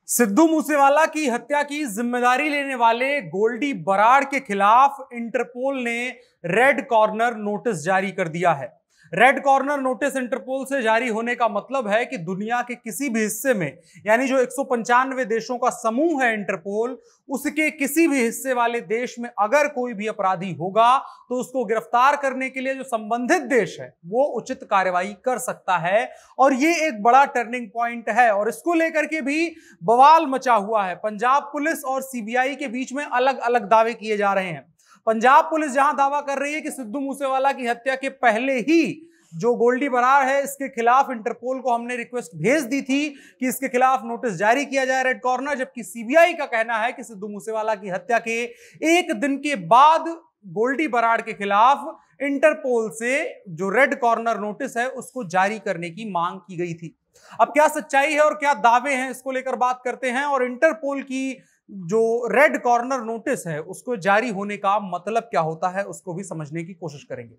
सिद्धू मूसेवाला की हत्या की जिम्मेदारी लेने वाले गोल्डी बराड़ के खिलाफ इंटरपोल ने रेड कॉर्नर नोटिस जारी कर दिया है। रेड कॉर्नर नोटिस इंटरपोल से जारी होने का मतलब है कि दुनिया के किसी भी हिस्से में, यानी जो 195 देशों का समूह है इंटरपोल, उसके किसी भी हिस्से वाले देश में अगर कोई भी अपराधी होगा तो उसको गिरफ्तार करने के लिए जो संबंधित देश है वो उचित कार्रवाई कर सकता है। और ये एक बड़ा टर्निंग पॉइंट है और इसको लेकर के भी बवाल मचा हुआ है। पंजाब पुलिस और सीबीआई के बीच में अलग अलग दावे किए जा रहे हैं। पंजाब पुलिस जहां दावा कर रही है कि सिद्धू मूसेवाला की हत्या के पहले ही जो गोल्डी बराड़ है इसके खिलाफ इंटरपोल को हमने रिक्वेस्ट भेज दी थी कि इसके खिलाफ नोटिस जारी किया जाए रेड कॉर्नर, जबकि सीबीआई का कहना है कि सिद्धू मूसेवाला की हत्या के एक दिन के बाद गोल्डी बराड़ के खिलाफ इंटरपोल से जो रेड कॉर्नर नोटिस है उसको जारी करने की मांग की गई थी। अब क्या सच्चाई है और क्या दावे हैं, इसको लेकर बात करते हैं और इंटरपोल की जो रेड कॉर्नर नोटिस है उसको जारी होने का मतलब क्या होता है उसको भी समझने की कोशिश करेंगे।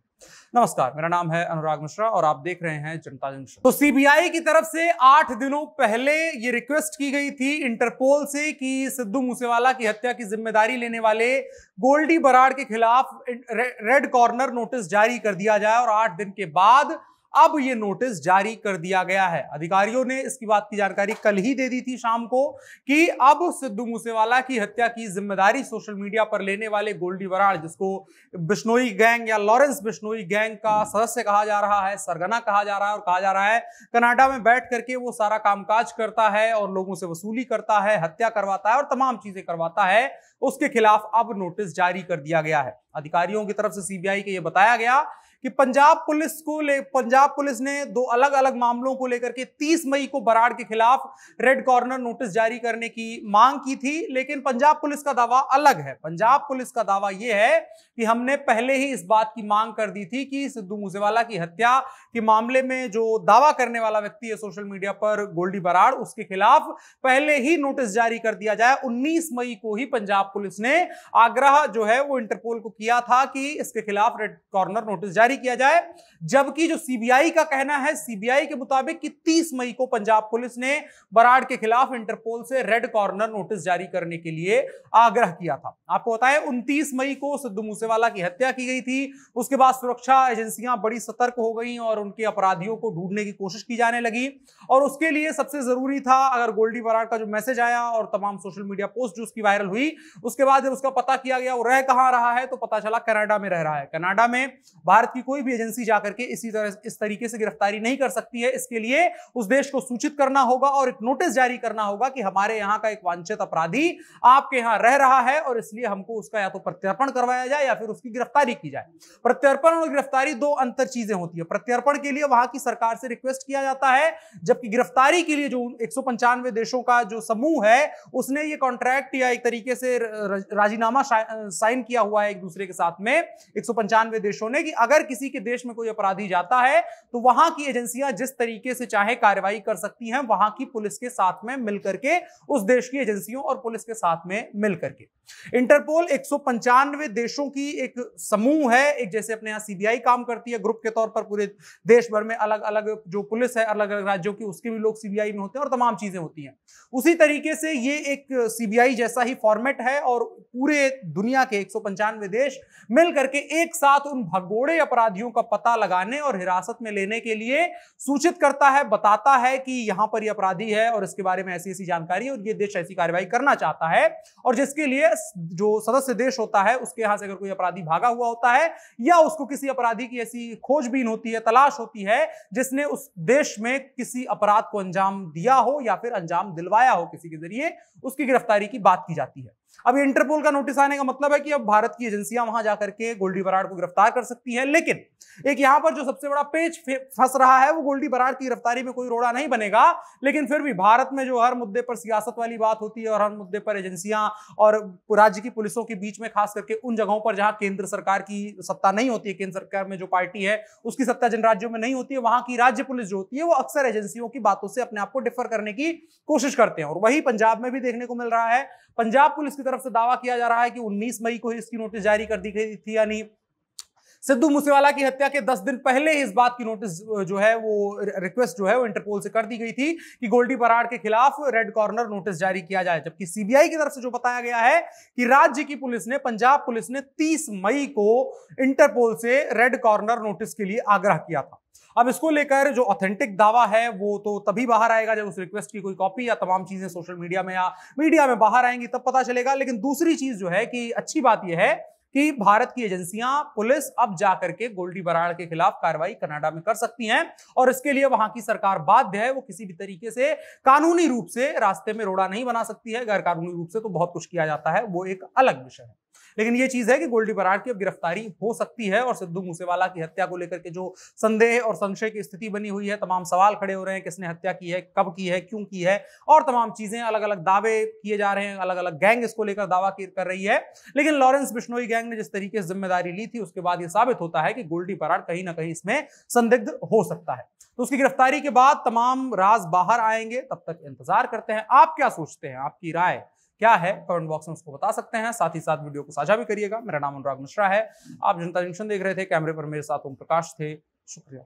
नमस्कार, मेरा नाम है अनुराग मिश्रा और आप देख रहे हैं जनता जंक्शन। तो सीबीआई की तरफ से 8 दिनों पहले ये रिक्वेस्ट की गई थी इंटरपोल से कि सिद्धू मूसेवाला की हत्या की जिम्मेदारी लेने वाले गोल्डी बराड़ के खिलाफ रेड कॉर्नर नोटिस जारी कर दिया जाए और 8 दिन के बाद अब यह नोटिस जारी कर दिया गया है। अधिकारियों ने इसकी बात की जानकारी कल ही दे दी थी शाम को कि अब सिद्धू मूसेवाला की हत्या की जिम्मेदारी सोशल मीडिया पर लेने वाले गोल्डी बराड़, जिसको बिश्नोई गैंग या लॉरेंस बिश्नोई गैंग का सदस्य कहा जा रहा है, सरगना कहा जा रहा है और कहा जा रहा है कनाडा में बैठ करके वो सारा कामकाज करता है और लोगों से वसूली करता है, हत्या करवाता है और तमाम चीजें करवाता है, उसके खिलाफ अब नोटिस जारी कर दिया गया है। अधिकारियों की तरफ से सीबीआई के ये बताया गया कि पंजाब पुलिस ने 2 अलग अलग मामलों को लेकर के 30 मई को बराड़ के खिलाफ रेड कॉर्नर नोटिस जारी करने की मांग की थी, लेकिन पंजाब पुलिस का दावा अलग है। पंजाब पुलिस का दावा यह है कि हमने पहले ही इस बात की मांग कर दी थी कि सिद्धू मूसेवाला की हत्या के मामले में जो दावा करने वाला व्यक्ति है सोशल मीडिया पर गोल्डी बराड़, उसके खिलाफ पहले ही नोटिस जारी कर दिया जाए। 19 मई को ही पंजाब पुलिस ने आग्रह जो है वो इंटरपोल को किया था कि इसके खिलाफ रेड कॉर्नर नोटिस जारी किया जाए, जबकि जो सीबीआई का कहना है, सीबीआई के मुताबिक कि 30 मई को पंजाब पुलिस ने बराड़ के खिलाफ इंटरपोल से रेड कॉर्नर नोटिस जारी करने के लिए आग्रह किया था। आपको बताएं 29 मई को सिद्धू मूसेवाला की हत्या की गई थी। उसके बाद सुरक्षा एजेंसियां बड़ी सतर्क हो गई और उनके अपराधियों को ढूंढने की कोशिश की जाने लगी और उसके लिए सबसे जरूरी था, अगर गोल्डी बराड़ का जो मैसेज आया और तमाम सोशल मीडिया पोस्ट जो उसकी वायरल हुई, उसके बाद जब उसका पता किया गया वो रह कहां रहा है तो पता चला कनाडा में रह रहा है। कनाडा में भारत की कोई भी एजेंसी जाकर के इस तरीके से गिरफ्तारी नहीं कर सकती है। इसके लिए उस देश को सूचित करना होगा और एक नोटिस जारी करना होगा कि हमारे यहां का एक वांछित अपराधी आपके यहां रह रहा है और इसलिए हमको उसका या तो प्रत्यर्पण करवाया जाए या फिर उसकी गिरफ्तारी की जाए। प्रत्यर्पण और गिरफ्तारी 2 अंतर चीजें होती है। प्रत्यर्पण के लिए वहां की सरकार से रिक्वेस्ट किया जाता है, जबकि गिरफ्तारी के लिए जो 195 देशों का जो समूह है उसने ये कॉन्ट्रैक्ट या एक तरीके से राजीनामा साइन किया हुआ है एक दूसरे के साथ में 195 देशों ने कि अगर किसी के देश में कोई अपराधी जाता है तो वहां की एजेंसियां जिस तरीके से चाहे कार्रवाई कर सकती हैं, वहां की पुलिस के साथ में मिलकर के, उस देश की एजेंसियों और पुलिस के साथ में मिलकर के। इंटरपोल 195 देशों की एक समूह है, एक जैसे अपने यहां सीबीआई काम करती है ग्रुप के तौर पर, पूरे देश भर में अलग अलग जो पुलिस है अलग अलग राज्यों की, उसके भी लोग सीबीआई में होते हैं और तमाम चीजें होती हैं। उसी तरीके से ये एक सीबीआई जैसा ही फॉर्मेट है और पूरे दुनिया के 195 देश मिलकर के एक साथ उन भगोड़े अपराधियों का पता लगाने और हिरासत में लेने के लिए सूचित करता है, बताता है कि यहां पर यह अपराधी है और इसके बारे में ऐसी ऐसी जानकारी है और ये देश ऐसी कार्रवाई करना चाहता है। और जिसके लिए जो सदस्य देश होता है उसके यहां से अगर कोई अपराधी भागा हुआ होता है या उसको किसी अपराधी की ऐसी खोजबीन होती है, तलाश होती है जिसने उस देश में किसी अपराध को अंजाम दिया हो या फिर अंजाम दिलवाया हो किसी के जरिए, उसकी गिरफ्तारी की बात की जाती है। अब इंटरपोल का नोटिस आने का मतलब है कि अब भारत की एजेंसियां वहां जाकर के गोल्डी बराड़ को गिरफ्तार कर सकती हैं। लेकिन एक यहां पर जो सबसे बड़ा पेच फंस रहा है वो गोल्डी बराड़ की गिरफ्तारी में कोई रोड़ा नहीं बनेगा, लेकिन फिर भी भारत में जो हर मुद्दे पर सियासत वाली बात होती है और हर मुद्दे पर एजेंसियां और राज्य की पुलिसों के बीच में, खास करके उन जगहों पर जहां केंद्र सरकार की सत्ता नहीं होती है, केंद्र सरकार में जो पार्टी है उसकी सत्ता जिन राज्यों में नहीं होती है, वहां की राज्य पुलिस जो होती है वो अक्सर एजेंसियों की बातों से अपने आप को डिफर करने की कोशिश करते हैं और वही पंजाब में भी देखने को मिल रहा है। पंजाब पुलिस की तरफ से दावा किया जा रहा है कि 19 मई को ही इसकी नोटिस जारी कर दी गई थी, यानी सिद्धू मूसेवाला की हत्या के 10 दिन पहले इस बात की नोटिस जो है वो रिक्वेस्ट जो है वो इंटरपोल से कर दी गई थी कि गोल्डी बराड़ के खिलाफ रेड कॉर्नर नोटिस जारी किया जाए। जबकि सीबीआई की तरफ से जो बताया गया है कि राज्य की पुलिस ने, पंजाब पुलिस ने 30 मई को इंटरपोल से रेड कॉर्नर नोटिस के लिए आग्रह किया था। अब इसको लेकर जो ऑथेंटिक दावा है वो तो तभी बाहर आएगा जब उस रिक्वेस्ट की कोई कॉपी या तमाम चीजें सोशल मीडिया में या मीडिया में बाहर आएंगी, तब पता चलेगा। लेकिन दूसरी चीज जो है कि अच्छी बात यह है कि भारत की एजेंसियां, पुलिस अब जाकर के गोल्डी बराड़ के खिलाफ कार्रवाई कनाडा में कर सकती हैं और इसके लिए वहां की सरकार बाध्य है। वो किसी भी तरीके से कानूनी रूप से रास्ते में रोड़ा नहीं बना सकती है। गैर कानूनी रूप से तो बहुत कुछ किया जाता है, वो एक अलग विषय है। लेकिन ये चीज है कि गोल्डी बराड़ की अब गिरफ्तारी हो सकती है और सिद्धू मूसेवाला की हत्या को लेकर के जो संदेह और संशय की स्थिति बनी हुई है, तमाम सवाल खड़े हो रहे हैं, किसने हत्या की है, कब की है, क्यों की है, और तमाम चीजें, अलग अलग दावे किए जा रहे हैं, अलग अलग गैंग इसको लेकर दावा कर रही है। लेकिन लॉरेंस बिश्नोई गैंग ने जिस तरीके से जिम्मेदारी ली थी उसके बाद यह साबित होता है कि गोल्डी बराड़ कहीं ना कहीं इसमें संदिग्ध हो सकता है। तो उसकी गिरफ्तारी के बाद तमाम राज बाहर आएंगे, तब तक इंतजार करते हैं। आप क्या सोचते हैं, आपकी राय क्या है, कमेंट बॉक्स में उसको बता सकते हैं। साथ ही साथ वीडियो को साझा भी करिएगा। मेरा नाम अनुराग मिश्रा है, आप जनता जंक्शन देख रहे थे। कैमरे पर मेरे साथ ओम प्रकाश थे। शुक्रिया।